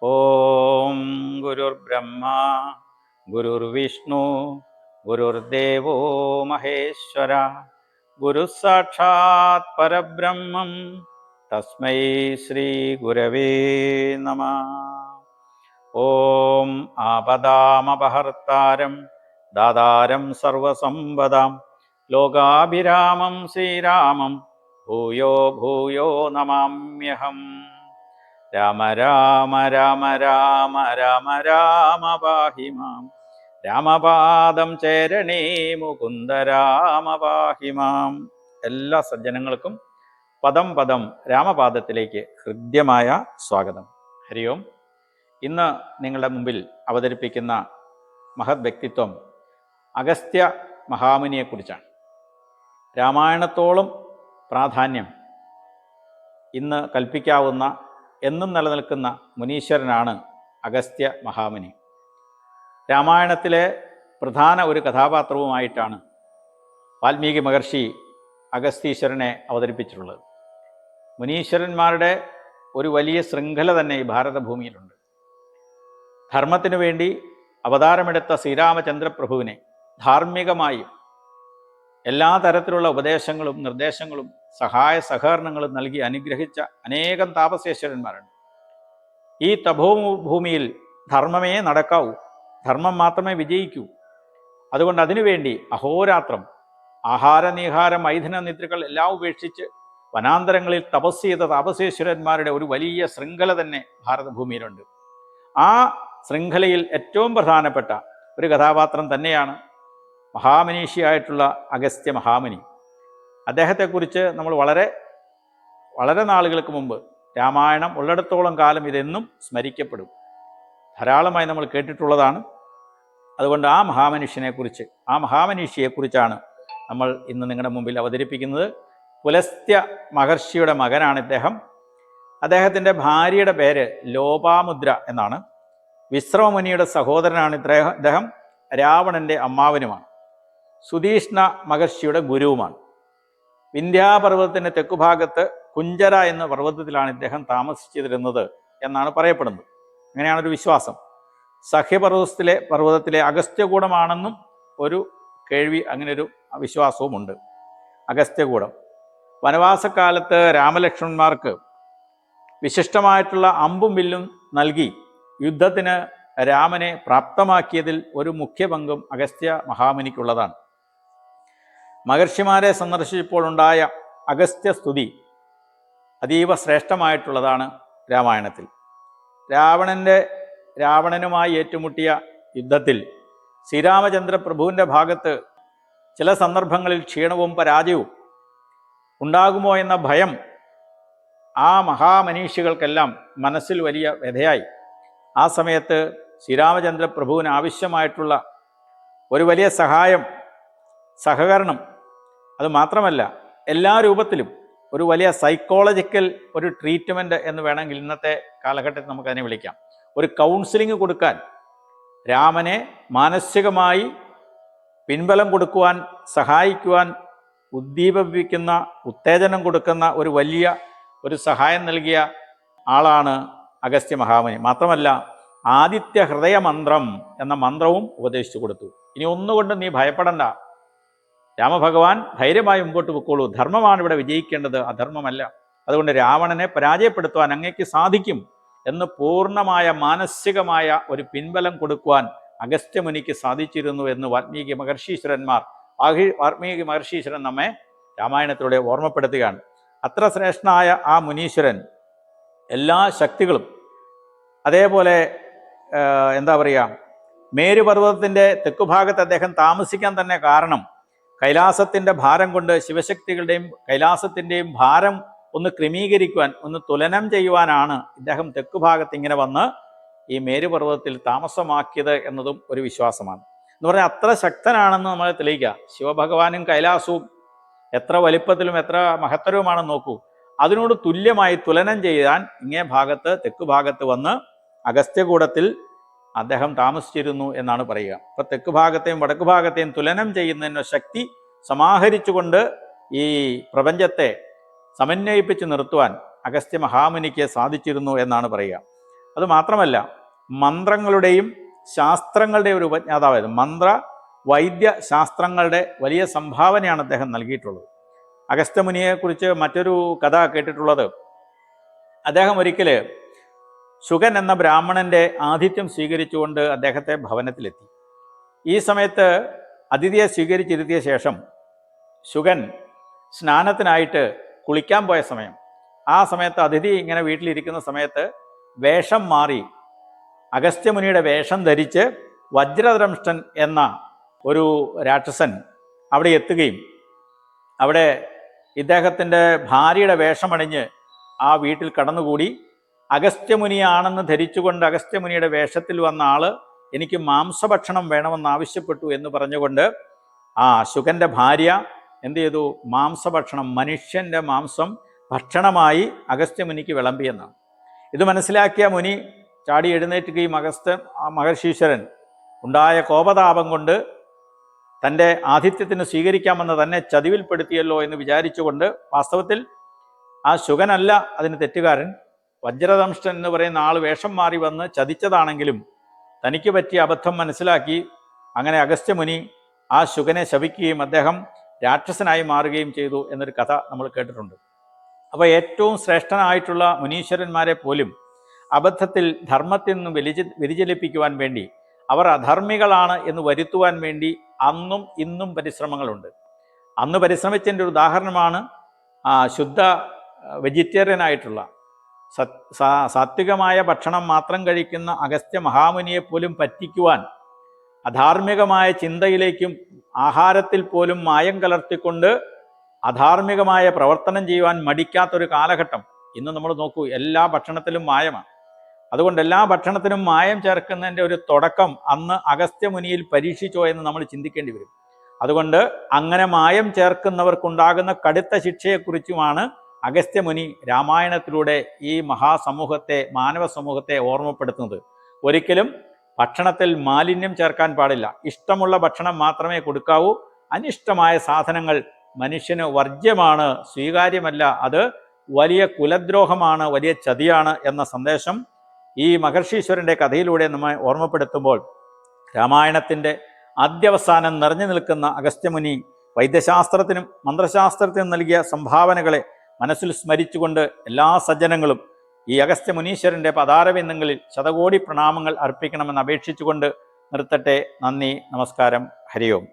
ഓം ഗുരുർബ്രഹ്മ ഗുരുർവിഷ്ണു ഗുരുർദേവോ മഹേശ്വര ഗുരു സാക്ഷാത് പരബ്രഹ്മം തസ്മൈ ശ്രീ ഗുരവേ നമഃ. ഓം ആപദാമപഹർത്താരം ദാതാരം സർവസമ്പദാം ലോകാഭിരാമം ശ്രീരാമം ഭൂയോ ഭൂയോ നമാമ്യഹം. രാമ രാമ രാമ രാമ രാമ രാമ പാഹി മാം രാമപാദം ചേരണേ മുകുന്ദ രാമ പാഹി മാം. എല്ലാ സജ്ജനങ്ങൾക്കും പദം പദം രാമപാദത്തിലേക്ക് ഹൃദ്യമായ സ്വാഗതം. ഹരി ഓം. ഇന്ന് നിങ്ങളുടെ മുമ്പിൽ അവതരിപ്പിക്കുന്ന മഹത് വ്യക്തിത്വം അഗസ്ത്യ മഹാമുനിയെക്കുറിച്ചാണ്. രാമായണത്തോളം പ്രാധാന്യം ഇന്ന് കൽപ്പിക്കാവുന്ന എന്നും നിലനിൽക്കുന്ന മുനീശ്വരനാണ് അഗസ്ത്യ മഹാമുനി. രാമായണത്തിലെ പ്രധാന ഒരു കഥാപാത്രവുമായിട്ടാണ് വാൽമീകി മഹർഷി അഗസ്തീശ്വരനെ അവതരിപ്പിച്ചിട്ടുള്ളത്. മുനീശ്വരന്മാരുടെ ഒരു വലിയ ശൃംഖല തന്നെ ഈ ഭാരതഭൂമിയിലുണ്ട്. ധർമ്മത്തിനു വേണ്ടി അവതാരമെടുത്ത ശ്രീരാമചന്ദ്രപ്രഭുവിനെ ധാർമ്മികമായും എല്ലാ തരത്തിലുള്ള ഉപദേശങ്ങളും നിർദ്ദേശങ്ങളും സഹായ സഹകരണങ്ങളും നൽകി അനുഗ്രഹിച്ച അനേകം താപസേശ്വരന്മാരുണ്ട്. ഈ തപോഭൂമിയിൽ ധർമ്മമേ നടക്കാവൂ, ധർമ്മം മാത്രമേ വിജയിക്കൂ. അതുകൊണ്ട് അതിനുവേണ്ടി അഹോരാത്രം ആഹാരനീഹാര മൈഥുന നിദ്രകൾ എല്ലാം ഉപേക്ഷിച്ച് വനാന്തരങ്ങളിൽ തപസ് ചെയ്ത താപസേശ്വരന്മാരുടെ ഒരു വലിയ ശൃംഖല തന്നെ ഭാരതഭൂമിയിലുണ്ട്. ആ ശൃംഖലയിൽ ഏറ്റവും പ്രധാനപ്പെട്ട ഒരു കഥാപാത്രം തന്നെയാണ് മഹാമനീഷിയായിട്ടുള്ള അഗസ്ത്യ മഹാമുനി. അദ്ദേഹത്തെക്കുറിച്ച് നമ്മൾ വളരെ നാളുകൾക്ക് മുമ്പ് രാമായണം ഉള്ളിടത്തോളം കാലം ഇതെന്നും സ്മരിക്കപ്പെടും. ധാരാളമായി നമ്മൾ കേട്ടിട്ടുള്ളതാണ്. അതുകൊണ്ട് ആ മഹാമനീഷിയെക്കുറിച്ചാണ് നമ്മൾ ഇന്ന് നിങ്ങളുടെ മുമ്പിൽ അവതരിപ്പിക്കുന്നത്. പുലസ്ത്യ മഹർഷിയുടെ മകനാണ് ഇദ്ദേഹം. അദ്ദേഹത്തിൻ്റെ ഭാര്യയുടെ പേര് ലോപാമുദ്ര എന്നാണ്. വിശ്രമമുനിയുടെ സഹോദരനാണ് ഇദ്ദേഹം. രാവണൻ്റെ അമ്മാവനുമാണ്. സുധീഷ്ണ മഹർഷിയുടെ ഗുരുവുമാണ്. വിന്ധ്യാപർവ്വതത്തിൻ്റെ തെക്കുഭാഗത്ത് കുഞ്ചര എന്ന പർവ്വതത്തിലാണ് ഇദ്ദേഹം താമസിച്ചിരുന്നത് എന്നാണ് പറയപ്പെടുന്നത്. അങ്ങനെയാണൊരു വിശ്വാസം. പർവ്വതത്തിലെ അഗസ്ത്യകൂടമാണെന്നും ഒരു കേൾവി, അങ്ങനെയൊരു വിശ്വാസവുമുണ്ട്. അഗസ്ത്യകൂടം വനവാസക്കാലത്ത് രാമലക്ഷ്മണന്മാർക്ക് വിശിഷ്ടമായിട്ടുള്ള അമ്പും വില്ലും നൽകി യുദ്ധത്തിന് രാമനെ പ്രാപ്തമാക്കിയതിൽ ഒരു മുഖ്യ പങ്കും അഗസ്ത്യ മഹാമുനിക്കുള്ളതാണ്. മഹർഷിമാരെ സന്ദർശിച്ചപ്പോൾ ഉണ്ടായ അഗസ്ത്യസ്തുതി അതീവ ശ്രേഷ്ഠമായിട്ടുള്ളതാണ് രാമായണത്തിൽ. രാവണനുമായി ഏറ്റുമുട്ടിയ യുദ്ധത്തിൽ ശ്രീരാമചന്ദ്ര പ്രഭുവിൻ്റെ ഭാഗത്ത് ചില സന്ദർഭങ്ങളിൽ ക്ഷീണവും പരാജയവും ഉണ്ടാകുമോ എന്ന ഭയം ആ മഹാമനീഷികൾക്കെല്ലാം മനസ്സിൽ വലിയ വ്യഥയായി. ആ സമയത്ത് ശ്രീരാമചന്ദ്ര പ്രഭുവിന് ആവശ്യമായിട്ടുള്ള ഒരു വലിയ സഹകരണം, അതുമാത്രമല്ല എല്ലാ രൂപത്തിലും ഒരു വലിയ സൈക്കോളജിക്കൽ ഒരു ട്രീറ്റ്മെൻറ്റ് എന്ന് വേണമെങ്കിൽ ഇന്നത്തെ കാലഘട്ടത്തിൽ നമുക്കതിനെ വിളിക്കാം. ഒരു കൗൺസിലിംഗ് കൊടുക്കാൻ, രാമനെ മാനസികമായി പിൻബലം കൊടുക്കുവാൻ, സഹായിക്കുവാൻ, ഉദ്ദീപിപ്പിക്കുന്ന, ഉത്തേജനം കൊടുക്കുന്ന ഒരു വലിയ ഒരു സഹായം നൽകിയ ആളാണ് അഗസ്ത്യ മഹാമുനി. മാത്രമല്ല ആദിത്യ ഹൃദയ മന്ത്രം എന്ന മന്ത്രവും ഉപദേശിച്ചു കൊടുത്തു. ഇനി ഒന്നുകൊണ്ട് നീ ഭയപ്പെടണ്ട, രാമഭഗവാൻ ധൈര്യമായി മുമ്പോട്ട് പൊക്കോളൂ, ധർമ്മമാണ് ഇവിടെ വിജയിക്കേണ്ടത്, അധർമ്മമല്ല. അതുകൊണ്ട് രാവണനെ പരാജയപ്പെടുത്തുവാൻ അങ്ങേക്ക് സാധിക്കും എന്ന് പൂർണ്ണമായ മാനസികമായ ഒരു പിൻബലം കൊടുക്കുവാൻ അഗസ്ത്യമുനിക്ക് സാധിച്ചിരുന്നു എന്ന് വാൽമീകി മഹർഷീശ്വരൻ നമ്മെ രാമായണത്തിലൂടെ ഓർമ്മപ്പെടുത്തുകയാണ്. അത്ര ശ്രേഷ്ഠനായ ആ മുനീശ്വരൻ എല്ലാ ശക്തികളും, അതേപോലെ മേരുപർവ്വതത്തിൻ്റെ തെക്കുഭാഗത്ത് അദ്ദേഹം താമസിക്കാൻ തന്നെ കാരണം കൈലാസത്തിൻ്റെ ഭാരം കൊണ്ട് ശിവശക്തികളുടെയും കൈലാസത്തിൻ്റെയും ഭാരം ഒന്ന് ക്രമീകരിക്കുവാൻ, ഒന്ന് തുലനം ചെയ്യുവാനാണ് ഇദ്ദേഹം തെക്കുഭാഗത്ത് ഇങ്ങനെ വന്ന് ഈ മേരുപർവ്വതത്തിൽ താമസമാക്കിയത് എന്നതും ഒരു വിശ്വാസമാണ്. എന്ന് പറഞ്ഞാൽ അത്ര ശക്തനാണെന്ന് നമ്മളെ തെളിയിക്കുക. ശിവഭഗവാനും കൈലാസവും എത്ര വലിപ്പത്തിലും എത്ര മഹത്തരവുമാണെന്ന് നോക്കൂ. അതിനോട് തുല്യമായി തുലനം ചെയ്യാൻ ഇങ്ങേ ഭാഗത്ത് തെക്കുഭാഗത്ത് വന്ന് അഗസ്ത്യകൂടത്തിൽ അദ്ദേഹം താമസിച്ചിരുന്നു എന്നാണ് പറയുക. അപ്പോൾ തെക്കുഭാഗത്തെയും വടക്കുഭാഗത്തെയും തുലനം ചെയ്യുന്നതിന് ശക്തി സമാഹരിച്ചുകൊണ്ട് ഈ പ്രപഞ്ചത്തെ സമന്വയിപ്പിച്ച് നിർത്തുവാൻ അഗസ്ത്യ മഹാമുനിക്ക് സാധിച്ചിരുന്നു എന്നാണ് പറയുക. അതുമാത്രമല്ല, മന്ത്രങ്ങളുടെയും ശാസ്ത്രങ്ങളുടെയും ഒരു ഉപജ്ഞാതാവായിരുന്നു. മന്ത്ര വൈദ്യ ശാസ്ത്രങ്ങളുടെ വലിയ സംഭാവനയാണ് അദ്ദേഹം നൽകിയിട്ടുള്ളത്. അഗസ്ത്യമുനിയെക്കുറിച്ച് മറ്റൊരു കഥ കേട്ടിട്ടുള്ളത്, അദ്ദേഹം ഒരിക്കൽ ശുഗൻ എന്ന ബ്രാഹ്മണന്റെ ആതിഥ്യം സ്വീകരിച്ചുകൊണ്ട് അദ്ദേഹത്തെ ഭവനത്തിലെത്തി. ഈ സമയത്ത് അതിഥിയെ സ്വീകരിച്ചിരുത്തിയ ശേഷം ശുഗൻ സ്നാനത്തിനായിട്ട് കുളിക്കാൻ പോയ സമയം, ആ സമയത്ത് അതിഥി ഇങ്ങനെ വീട്ടിലിരിക്കുന്ന സമയത്ത് വേഷം മാറി അഗസ്ത്യമുനിയുടെ വേഷം ധരിച്ച് വജ്രദ്രംഷ്ടൻ എന്ന ഒരു രാക്ഷസൻ അവിടെ എത്തുകയും അവിടെ ഇദ്ദേഹത്തിൻ്റെ ഭാര്യയുടെ വേഷമണിഞ്ഞ് ആ വീട്ടിൽ കടന്നുകൂടി അഗസ്ത്യമുനിയാണെന്ന് ധരിച്ചുകൊണ്ട് അഗസ്ത്യമുനിയുടെ വേഷത്തിൽ വന്ന ആള് എനിക്ക് മാംസഭക്ഷണം വേണമെന്ന് ആവശ്യപ്പെട്ടു എന്ന് പറഞ്ഞുകൊണ്ട് ആ ശുഗൻ്റെ ഭാര്യ എന്ത് ചെയ്തു? മാംസഭക്ഷണം, മനുഷ്യൻ്റെ മാംസം ഭക്ഷണമായി അഗസ്ത്യമുനിക്ക് വിളമ്പിയെന്നാണ്. ഇത് മനസ്സിലാക്കിയ മുനി ചാടി എഴുന്നേറ്റുകയും മഹർഷീശ്വരൻ ഉണ്ടായ കോപതാപം കൊണ്ട് തൻ്റെ ആതിഥ്യത്തിന് സ്വീകരിക്കാമെന്ന് തന്നെ ചതിവിൽപ്പെടുത്തിയല്ലോ എന്ന് വിചാരിച്ചുകൊണ്ട്, വാസ്തവത്തിൽ ആ ശുഗനല്ല അതിന് തെറ്റുകാരൻ, വജ്രദംഷ്ടൻ എന്ന് പറയുന്ന ആൾ വേഷം മാറി വന്ന് ചതിച്ചതാണെങ്കിലും തനിക്ക് പറ്റിയ അബദ്ധം മനസ്സിലാക്കി അങ്ങനെ അഗസ്ത്യമുനി ആ ശുഗനെ ശപിക്കുകയും അദ്ദേഹം രാക്ഷസനായി മാറുകയും ചെയ്തു എന്നൊരു കഥ നമ്മൾ കേട്ടിട്ടുണ്ട്. അപ്പോൾ ഏറ്റവും ശ്രേഷ്ഠനായിട്ടുള്ള മുനീശ്വരന്മാരെ പോലും അബദ്ധത്തിൽ ധർമ്മത്തിൽ നിന്ന് വ്യതിചലിപ്പിക്കുവാൻ വേണ്ടി, അവർ അധർമ്മികളാണ് എന്ന് വരുത്തുവാൻ വേണ്ടി അന്നും ഇന്നും പരിശ്രമങ്ങളുണ്ട്. അന്ന് പരിശ്രമിച്ചതിൻ്റെ ഒരു ഉദാഹരണമാണ് ശുദ്ധ വെജിറ്റേറിയൻ ആയിട്ടുള്ള സാത്വികമായ ഭക്ഷണം മാത്രം കഴിക്കുന്ന അഗസ്ത്യ മഹാമുനിയെ പോലും പറ്റിക്കുവാൻ, അധാർമികമായ ചിന്തയിലേക്കും ആഹാരത്തിൽ പോലും മായം കലർത്തിക്കൊണ്ട് അധാർമികമായ പ്രവർത്തനം ചെയ്യുവാൻ മടിക്കാത്തൊരു കാലഘട്ടം. ഇന്ന് നമ്മൾ നോക്കൂ, എല്ലാ ഭക്ഷണത്തിലും മായമാണ്. അതുകൊണ്ട് എല്ലാ ഭക്ഷണത്തിനും മായം ചേർക്കുന്നതിൻ്റെ ഒരു തുടക്കം അന്ന് അഗസ്ത്യമുനിയിൽ പരീക്ഷിച്ചോ എന്ന് നമ്മൾ ചിന്തിക്കേണ്ടി വരും. അതുകൊണ്ട് അങ്ങനെ മായം ചേർക്കുന്നവർക്കുണ്ടാകുന്ന കടുത്ത ശിക്ഷയെക്കുറിച്ചുമാണ് അഗസ്ത്യമുനി രാമായണത്തിലൂടെ ഈ മഹാസമൂഹത്തെ, മാനവ സമൂഹത്തെ ഓർമ്മപ്പെടുത്തുന്നത്. ഒരിക്കലും ഭക്ഷണത്തിൽ മാലിന്യം ചേർക്കാൻ പാടില്ല. ഇഷ്ടമുള്ള ഭക്ഷണം മാത്രമേ കൊടുക്കാവൂ. അനിഷ്ടമായ സാധനങ്ങൾ മനുഷ്യന് വർജ്യമാണ്, സ്വീകാര്യമല്ല. അത് വലിയ കുലദ്രോഹമാണ്, വലിയ ചതിയാണ് എന്ന സന്ദേശം ഈ മഹർഷീശ്വരൻ്റെ കഥയിലൂടെ നമ്മെ ഓർമ്മപ്പെടുത്തുമ്പോൾ, രാമായണത്തിൻ്റെ ആദ്യവസാനം നിറഞ്ഞു നിൽക്കുന്ന അഗസ്ത്യമുനി വൈദ്യശാസ്ത്രത്തിനും മന്ത്രശാസ്ത്രത്തിനും നൽകിയ സംഭാവനകളെ മനസ്സിൽ സ്മരിച്ചുകൊണ്ട് എല്ലാ സജ്ജനങ്ങളും ഈ അഗസ്ത്യമുനീശ്വരൻ്റെ പദാരവിന്ദങ്ങളിൽ ശതകോടി പ്രണാമങ്ങൾ അർപ്പിക്കണമെന്ന് അപേക്ഷിച്ചുകൊണ്ട് നിർത്തട്ടെ. നന്ദി, നമസ്കാരം, ഹരി ഓം.